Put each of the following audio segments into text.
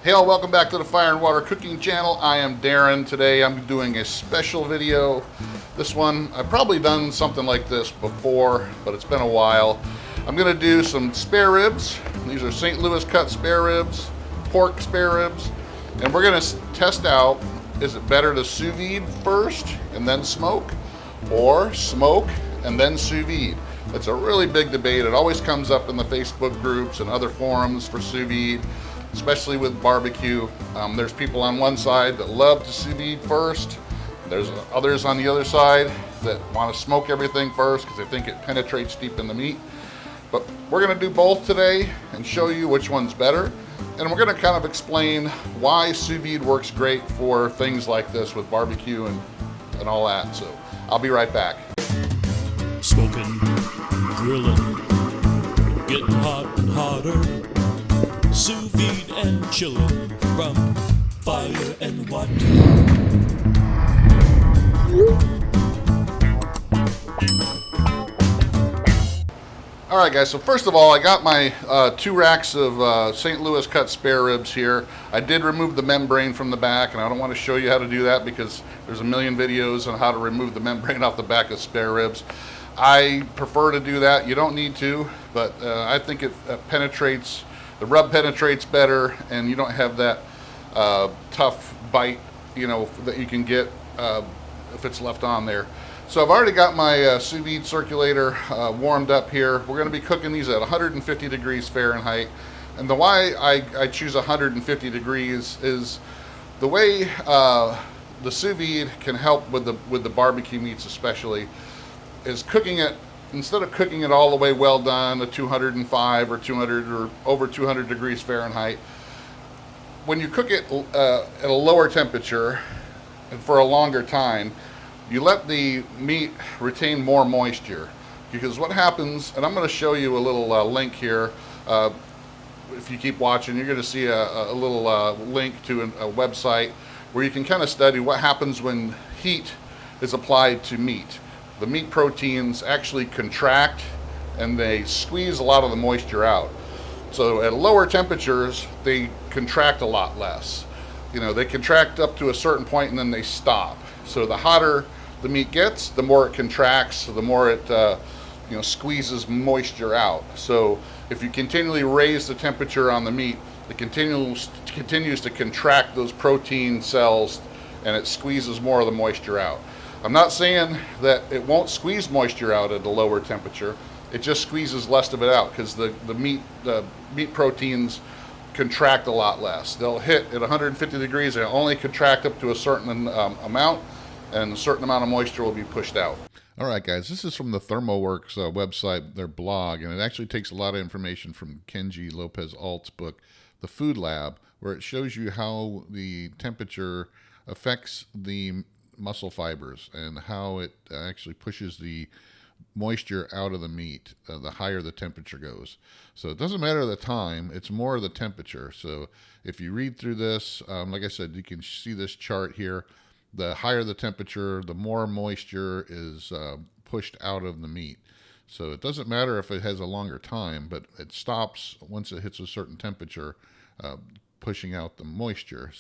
Hey all, welcome back to the Fire and Water Cooking Channel. I am Darren. Today I'm doing a special video. This one, I've probably done something like this before, but it's been a while. I'm gonna do some spare ribs. These are St. Louis cut spare ribs, pork spare ribs, and we're gonna test out, is it better to sous vide first and then smoke, or smoke and then sous vide? It's a really big debate. It always comes up in the Facebook groups and other forums for sous vide, especially with barbecue. There's people on one side that love to sous vide first. There's others on the other side that want to smoke everything first because they think it penetrates deep in the meat. But we're going to do both today and show you which one's better. And we're going to kind of explain why sous vide works great for things like this with barbecue and all that. So I'll be right back. Smoking, grilling, getting hot and hotter. Sous vide and chilling from fire and water. All right, guys, so first of all, I got my 2 racks of St. Louis cut spare ribs here. I did remove the membrane from the back, and I don't want to show you how to do that because there's a million videos on how to remove the membrane off the back of spare ribs. I prefer to do that. You don't need to, but I think it penetrates. The rub penetrates better, and you don't have that tough bite, that you can get if it's left on there. So I've already got my sous vide circulator warmed up here. We're going to be cooking these at 150 degrees Fahrenheit. And the why I choose 150 degrees is the way the sous vide can help with the barbecue meats, especially, is cooking it. Instead of cooking it all the way well done at 205 or 200 or over 200 degrees Fahrenheit, when you cook it at a lower temperature and for a longer time, you let the meat retain more moisture. Because what happens, and I'm going to show you a little link here. If you keep watching, you're going to see a little link to a website where you can kind of study what happens when heat is applied to meat. The meat proteins actually contract and they squeeze a lot of the moisture out. So at lower temperatures, they contract a lot less. They contract up to a certain point and then they stop. So the hotter the meat gets, the more it contracts, the more it squeezes moisture out. So if you continually raise the temperature on the meat, it continues to contract those protein cells and it squeezes more of the moisture out. I'm not saying that it won't squeeze moisture out at a lower temperature. It just squeezes less of it out because the meat proteins contract a lot less. They'll hit at 150 degrees. They'll only contract up to a certain amount, and a certain amount of moisture will be pushed out. All right, guys, this is from the ThermoWorks website, their blog, and it actually takes a lot of information from Kenji Lopez-Alt's book, The Food Lab, where it shows you how the temperature affects the muscle fibers and how it actually pushes the moisture out of the meat the higher the temperature goes. So it doesn't matter the time, it's more the temperature. So if you read through this, like I said, you can see this chart here. The higher the temperature, the more moisture is pushed out of the meat. So it doesn't matter if it has a longer time, but it stops once it hits a certain temperature, pushing out the moisture.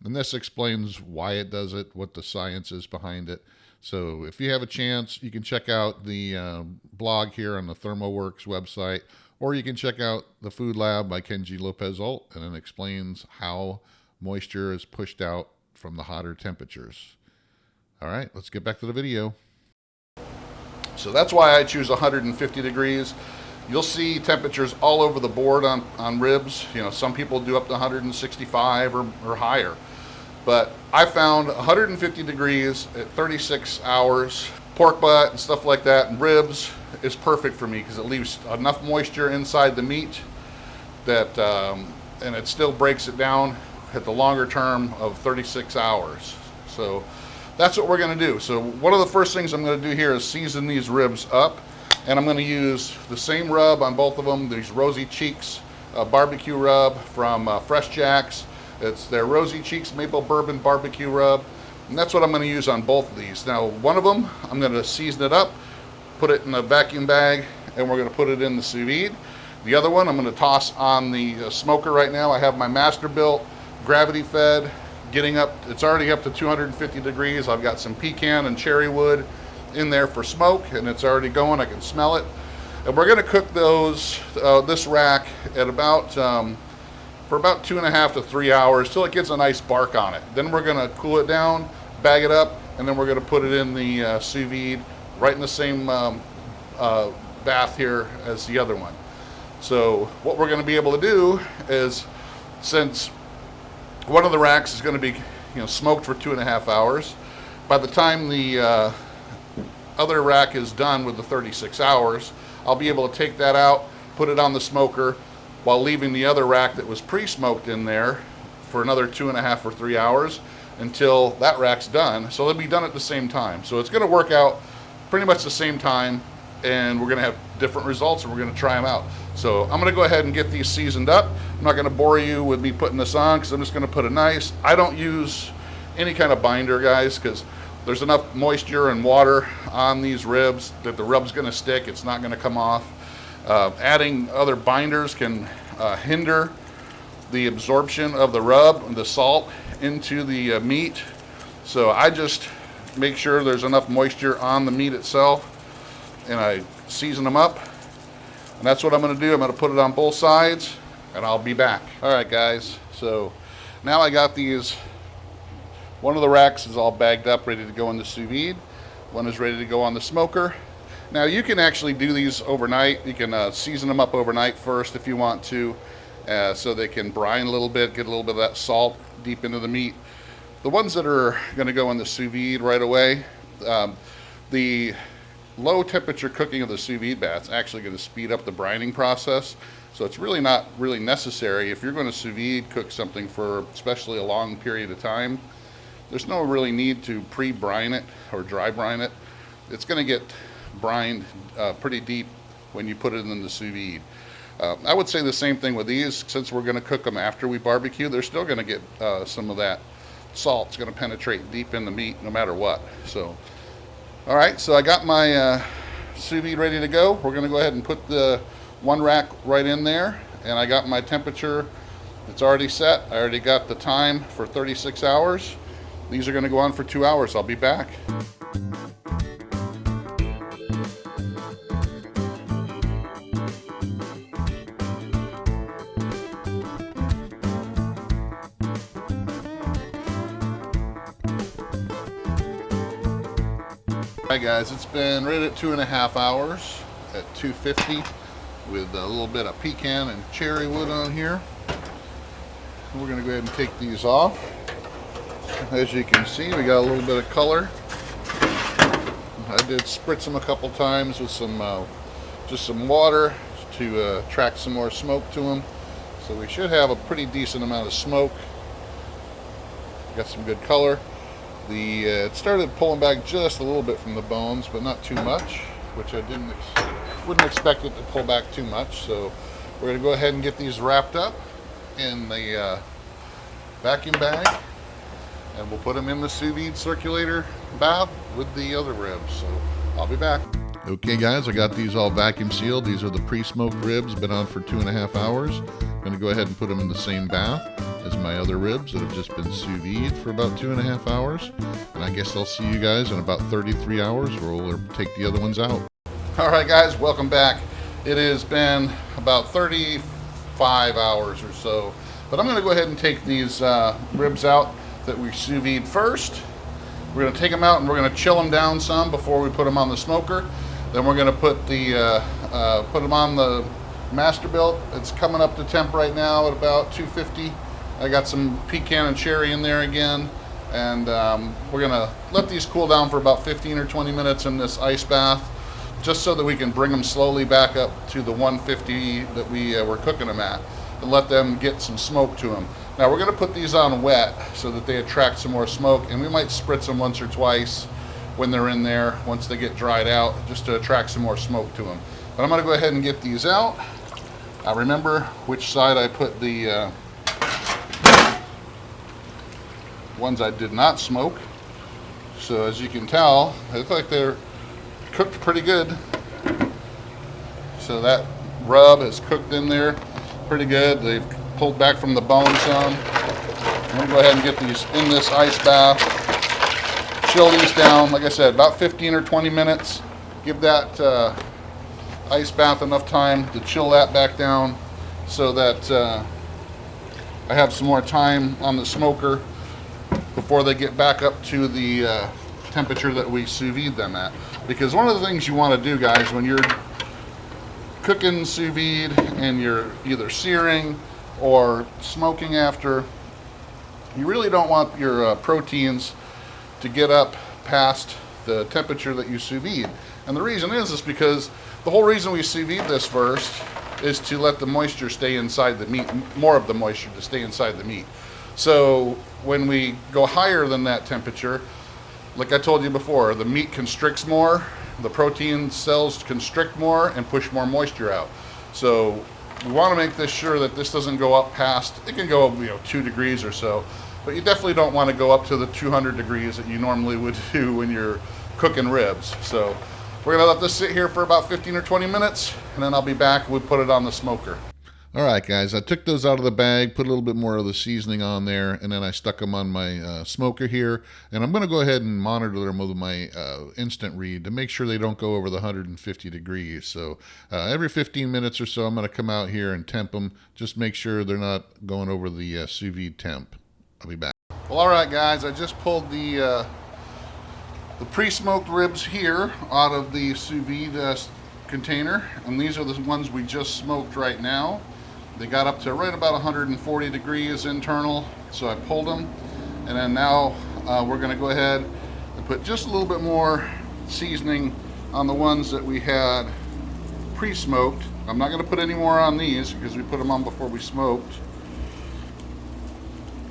And this explains why it does it, what the science is behind it. So if you have a chance, you can check out the blog here on the ThermoWorks website, or you can check out The Food Lab by Kenji Lopez-Alt, and it explains how moisture is pushed out from the hotter temperatures. All right, let's get back to the video. So that's why I choose 150 degrees. You'll see temperatures all over the board on ribs. Some people do up to 165 or higher. But I found 150 degrees at 36 hours. Pork butt and stuff like that and ribs is perfect for me because it leaves enough moisture inside the meat that, and it still breaks it down at the longer term of 36 hours. So that's what we're going to do. So one of the first things I'm going to do here is season these ribs up. And I'm going to use the same rub on both of them, these Rosy Cheeks barbecue rub from Fresh Jack's. It's their Rosy Cheeks Maple Bourbon barbecue rub. And that's what I'm going to use on both of these. Now, one of them, I'm going to season it up, put it in a vacuum bag, and we're going to put it in the sous vide. The other one I'm going to toss on the smoker right now. I have my Masterbuilt gravity fed, getting up, it's already up to 250 degrees. I've got some pecan and cherry wood in there for smoke, and it's already going. I can smell it. And we're gonna cook those, this rack at about, for about 2.5 to 3 hours till it gets a nice bark on it. Then we're gonna cool it down, bag it up, and then we're gonna put it in the sous vide right in the same bath here as the other one. So what we're gonna be able to do is, since one of the racks is gonna be smoked for 2.5 hours, by the time the other rack is done with the 36 hours, I'll be able to take that out, put it on the smoker, while leaving the other rack that was pre-smoked in there for another 2.5 or 3 hours until that rack's done. So they'll be done at the same time. So it's gonna work out pretty much the same time, and we're gonna have different results, and we're gonna try them out. So I'm gonna go ahead and get these seasoned up. I'm not gonna bore you with me putting this on, because I'm just gonna put a nice, I don't use any kind of binder, guys, because there's enough moisture and water on these ribs that the rub's gonna stick. It's not gonna come off. Adding other binders can hinder the absorption of the rub and the salt into the meat. So I just make sure there's enough moisture on the meat itself, and I season them up. And that's what I'm gonna do. I'm gonna put it on both sides, and I'll be back. All right, guys, so now I got these. One of the racks is all bagged up, ready to go in the sous vide. One is ready to go on the smoker. Now you can actually do these overnight. You can season them up overnight first if you want to, so they can brine a little bit, get a little bit of that salt deep into the meat. The ones that are gonna go in the sous vide right away, the low temperature cooking of the sous vide bath's actually gonna speed up the brining process. So it's really not really necessary. If you're gonna sous vide cook something for especially a long period of time, there's no really need to pre-brine it or dry brine it. It's gonna get brined pretty deep when you put it in the sous vide. I would say the same thing with these. Since we're going to cook them after we barbecue, they're still going to get some of that salt. It's going to penetrate deep in the meat no matter what. So, all right, so I got my sous vide ready to go. We're going to go ahead and put the one rack right in there, and I got my temperature. It's already set. I already got the time for 36 hours. These are going to go on for 2 hours. I'll be back. Hi guys, it's been right at 2.5 hours at 250 with a little bit of pecan and cherry wood on here. We're going to go ahead and take these off. As you can see, we got a little bit of color. I did spritz them a couple times with some just some water to attract some more smoke to them. So we should have a pretty decent amount of smoke. Got some good color. It started pulling back just a little bit from the bones, but not too much, which I wouldn't expect it to pull back too much. So we're going to go ahead and get these wrapped up in the vacuum bag, and we'll put them in the sous vide circulator bath with the other ribs. So I'll be back. Okay guys, I got these all vacuum sealed. These are the pre-smoked ribs, been on for 2.5 hours. I'm going to go ahead and put them in the same bath as my other ribs that have just been sous vide for about 2.5 hours. And I guess I'll see you guys in about 33 hours where we'll take the other ones out. All right guys, welcome back. It has been about 35 hours or so, but I'm going to go ahead and take these ribs out that we sous vide first. We're going to take them out and we're going to chill them down some before we put them on the smoker. Then we're going to put them on the Masterbuilt. It's coming up to temp right now at about 250. I got some pecan and cherry in there again, and we're going to let these cool down for about 15 or 20 minutes in this ice bath, just so that we can bring them slowly back up to the 150 that we were cooking them at, and let them get some smoke to them. Now we're going to put these on wet so that they attract some more smoke, and we might spritz them once or twice when they're in there, once they get dried out, just to attract some more smoke to them. But I'm going to go ahead and get these out. I remember which side I put the ones I did not smoke. So as you can tell, they look like they're cooked pretty good. So that rub is cooked in there pretty good. They've pulled back from the bone some. I'm going to go ahead and get these in this ice bath. Chill these down, like I said, about 15 or 20 minutes. Give that ice bath enough time to chill that back down so that I have some more time on the smoker before they get back up to the temperature that we sous vide them at. Because one of the things you want to do, guys, when you're cooking sous vide and you're either searing or smoking after, you really don't want your proteins to get up past the temperature that you sous vide. And the reason is because the whole reason we sous vide this first is to let the moisture stay inside the meat, more of the moisture to stay inside the meat. So when we go higher than that temperature, like I told you before, the meat constricts more, the protein cells constrict more and push more moisture out. So we want to make this sure that this doesn't go up past, it can go 2 degrees or so, but you definitely don't want to go up to the 200 degrees that you normally would do when you're cooking ribs. So we're going to let this sit here for about 15 or 20 minutes, and then I'll be back. We'll put it on the smoker. All right, guys, I took those out of the bag, put a little bit more of the seasoning on there, and then I stuck them on my smoker here. And I'm going to go ahead and monitor them with my instant read to make sure they don't go over the 150 degrees. So every 15 minutes or so, I'm going to come out here and temp them. Just make sure they're not going over the sous vide temp. I'll be back. Well, all right, guys, I just pulled the pre-smoked ribs here out of the sous vide container, and these are the ones we just smoked right now. They got up to right about 140 degrees internal, so I pulled them, and then now we're going to go ahead and put just a little bit more seasoning on the ones that we had pre-smoked. I'm not going to put any more on these because we put them on before we smoked.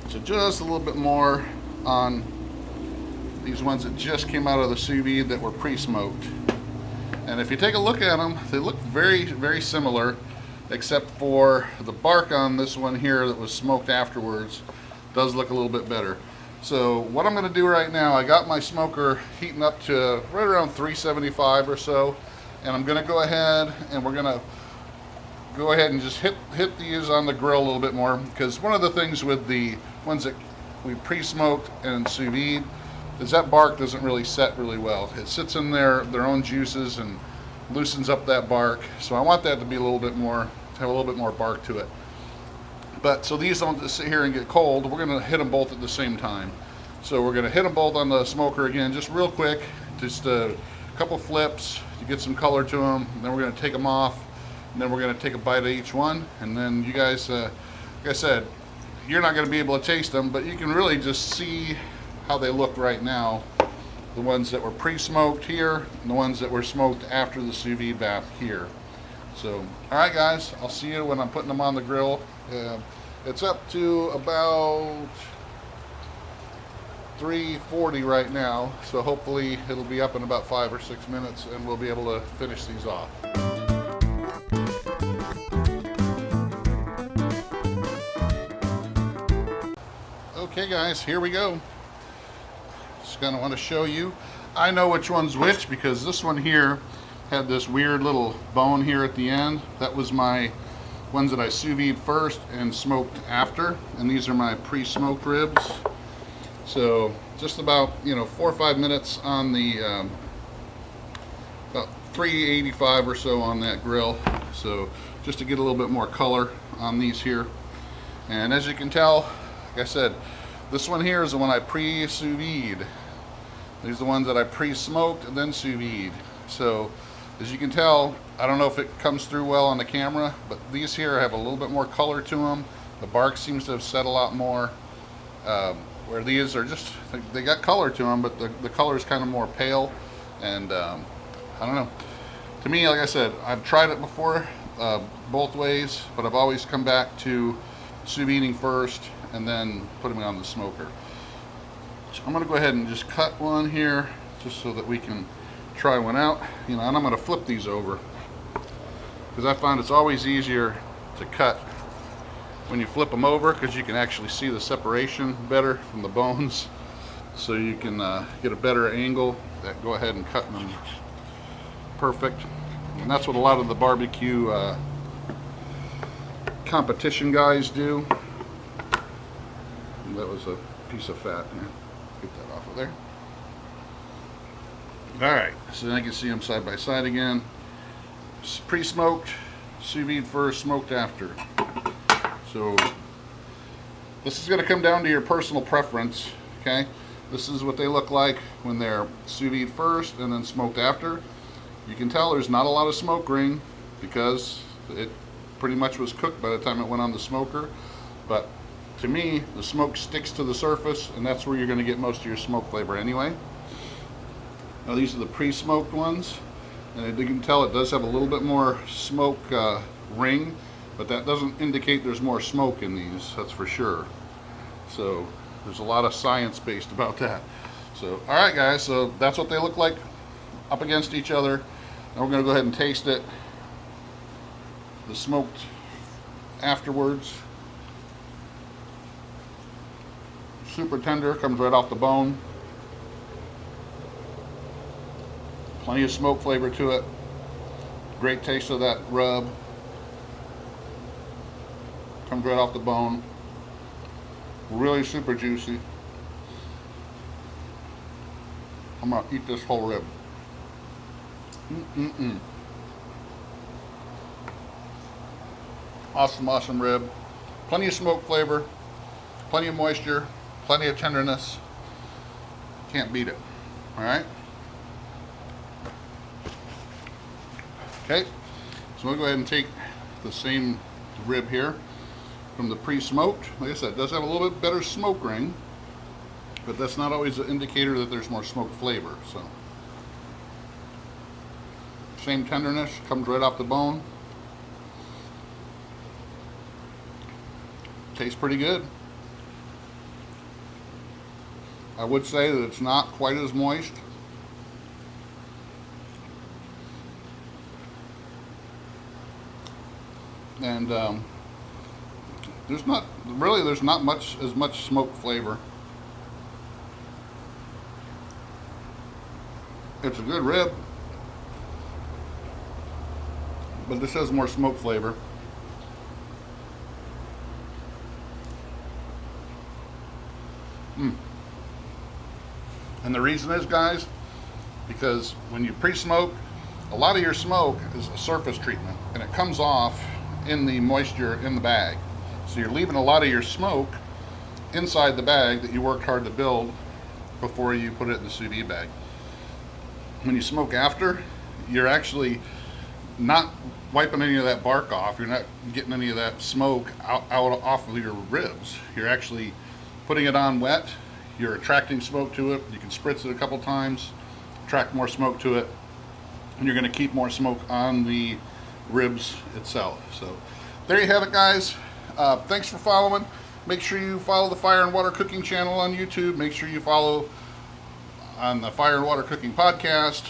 So just a little bit more on these ones that just came out of the sous vide that were pre-smoked. And if you take a look at them, they look very, very similar, except for the bark on this one here that was smoked afterwards does look a little bit better. So what I'm going to do right now, I got my smoker heating up to right around 375 or so, and I'm going to go ahead and we're going to go ahead and just hit these on the grill a little bit more, because one of the things with the ones that we pre-smoked and sous vide is that bark doesn't really set really well. It sits in their own juices and loosens up that bark. So I want that to be a little bit more, have a little bit more bark to it. But so these don't just sit here and get cold. We're going to hit them both at the same time. So we're going to hit them both on the smoker again, just real quick, just a couple flips to get some color to them. And then we're going to take them off, and then we're going to take a bite of each one. And then you guys, like I said, you're not going to be able to taste them, but you can really just see how they look right now. The ones that were pre-smoked here, and the ones that were smoked after the sous vide bath here. So, all right, guys, I'll see you when I'm putting them on the grill. It's up to about 340 right now, so hopefully it'll be up in about 5 or 6 minutes, and we'll be able to finish these off. Okay, guys, here we go. Just gonna want to show you. I know which one's which because this one here had this weird little bone here at the end. That was my ones that I sous vide first and smoked after, and these are my pre-smoked ribs. So just about 4 or 5 minutes on the about 385 or so on that grill. So just to get a little bit more color on these here. And as you can tell, like I said, this one here is the one I pre-sous vide. These are the ones that I pre-smoked and then sous vide. So as you can tell, I don't know if it comes through well on the camera, but these here have a little bit more color to them. The bark seems to have set a lot more. Where these are just, they got color to them, but the color is kind of more pale. And I don't know. To me, like I said, I've tried it before, both ways, but I've always come back to sous viding first and then putting it on the smoker. So I'm going to go ahead and just cut one here just so that we can try one out, and I'm going to flip these over because I find it's always easier to cut when you flip them over because you can actually see the separation better from the bones, so you can get a better angle. Go ahead and cut them perfect, and that's what a lot of the barbecue competition guys do. That was a piece of fat. Get that off of there. Alright, so then I can see them side by side again. Pre-smoked, sous vide first, smoked after. So this is going to come down to your personal preference, okay? This is what they look like when they're sous vide first and then smoked after. You can tell there's not a lot of smoke ring because it pretty much was cooked by the time it went on the smoker. But to me, the smoke sticks to the surface, and that's where you're going to get most of your smoke flavor anyway. Now these are the pre-smoked ones, and you can tell it does have a little bit more smoke ring, but that doesn't indicate there's more smoke in these, that's for sure. So there's a lot of science based about that. So alright guys, so that's what they look like up against each other. Now we're going to go ahead and taste it. The smoked afterwards. Super tender, comes right off the bone. Plenty of smoke flavor to it. Great taste of that rub. Comes right off the bone. Really super juicy. I'm gonna eat this whole rib. Awesome, awesome rib. Plenty of smoke flavor. Plenty of moisture. Plenty of tenderness. Can't beat it. Alright? Okay, so we'll go ahead and take the same rib here from the pre-smoked. Like I said, it does have a little bit better smoke ring, but that's not always an indicator that there's more smoke flavor. So, same tenderness, comes right off the bone. Tastes pretty good. I would say that it's not quite as moist. And there's not much smoke flavor. It's a good rib, but this has more smoke flavor. And the reason is, guys, because when you pre-smoke, a lot of your smoke is a surface treatment, and it comes off in the moisture in the bag. So you're leaving a lot of your smoke inside the bag that you worked hard to build before you put it in the sous vide bag. When you smoke after, you're actually not wiping any of that bark off. You're not getting any of that smoke out off of your ribs. You're actually putting it on wet. You're attracting smoke to it. You can spritz it a couple times, attract more smoke to it, and you're going to keep more smoke on the ribs itself. So there you have it, guys. Thanks for following. Make sure you follow the Fire and Water Cooking channel on YouTube. Make sure you follow on the Fire and Water Cooking podcast,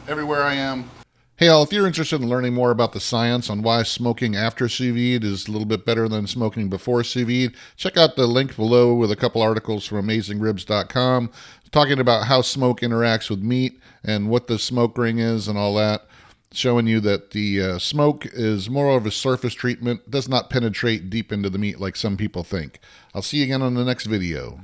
everywhere I am. Hey all, if you're interested in learning more about the science on why smoking after sous vide is a little bit better than smoking before sous vide, check out the link below with a couple articles from AmazingRibs.com talking about how smoke interacts with meat and what the smoke ring is and all that, showing you that the smoke is more of a surface treatment, does not penetrate deep into the meat like some people think. I'll see you again on the next video.